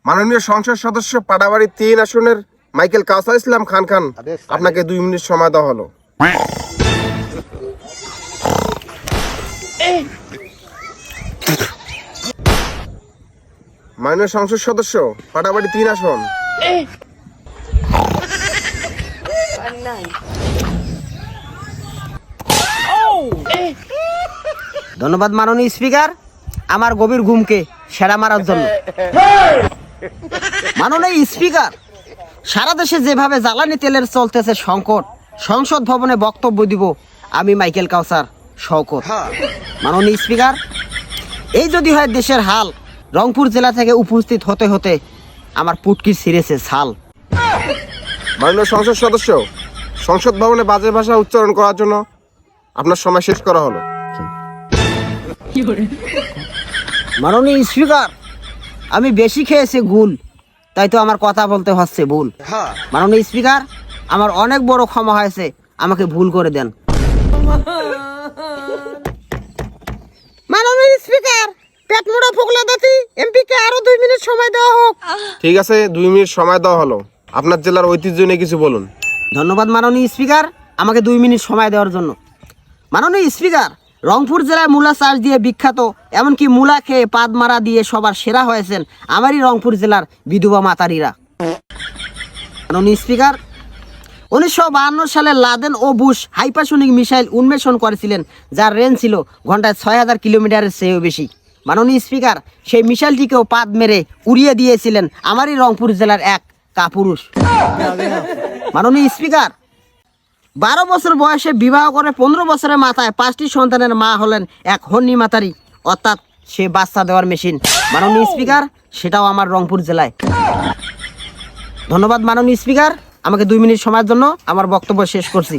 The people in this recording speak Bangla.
মাননীয় সংসদ সদস্য পাটাবাড়ি 3 আসনের মাইকেল কাউসার ইসলাম খান আপনাকে 2 মিনিট সময় দেওয়া হলো। মাননীয় সংসদ সদস্য পাটাবাড়ি 3 আসন। ধন্যবাদ মাননীয় স্পিকার আমার গভীর ঘুমকে সেরা মারার জন্য। মাননীয় স্পিকার, সারা দেশে যেভাবে জ্বালানি তেলের চলতেছে সংকট, সংসদ ভবনে বক্তব্য দিব আমি মাইকেল কাউসার শওকত। মাননীয় স্পিকার, এই যদি হয় দেশের হাল, রংপুর জেলা থেকে উপস্থিত হতে হতে আমার পুটকি ছিঁড়েছে ছাল। মাননীয় সংসদ সদস্য, সংসদ ভবনে বাজে ভাষা উচ্চারণ করার জন্য আপনার সময় শেষ করা হলো। মাননীয় স্পিকার, আমি বেশি খেয়েছি গুল, তাই তো আমার কথা বলতে হচ্ছে ভুল। মাননীয় স্পিকার, আমার অনেক বড় ক্ষমা হয়েছে, আমাকে ভুল করে দেন। মাননীয় স্পিকার, পেট মোড়া ফোকলা দাতি এমপিকে আরো 2 মিনিট সময় দেওয়া হোক। ঠিক আছে, 2 মিনিট সময় দেওয়া হলো। আপনার জেলার ঐতিহ্য নিয়ে কিছু বলুন। ধন্যবাদ মাননীয় স্পিকার আমাকে 2 মিনিট সময় দেওয়ার জন্য। মাননীয় স্পিকার, রংপুর জেলায় মূলা চাষ দিয়ে বিখ্যাত, এমনকি মূলা খেয়ে পাদ মারা দিয়ে সবার সেরা হয়েছেন আমারই রংপুর জেলার বিধবা মাতারিরা। মাননীয় স্পিকার, 1952 সালে লাদেন ও বুশ হাইপারসোনিক মিসাইল উন্মেষণ করেছিলেন, যার রেঞ্জ ছিল ঘন্টায় 6000 কিলোমিটারের চেয়েও বেশি। মাননীয় স্পিকার, সেই মিসাইলটিকেও পাদ মেরে উড়িয়ে দিয়েছিলেন আমারই রংপুর জেলার এক কাপুরুষ। মাননীয় স্পিকার, 12 বছর বয়সে বিবাহ করে 15 বছরের মাথায় 5টি সন্তানের মা হলেন এক হন্নি মাতারি, অর্থাৎ সে বাচ্চা দেওয়ার মেশিন। মাননীয় স্পিকার, সেটাও আমার রংপুর জেলায়। ধন্যবাদ মাননীয় স্পিকার আমাকে 2 মিনিট সময়ের জন্য আমার বক্তব্য শেষ করছি।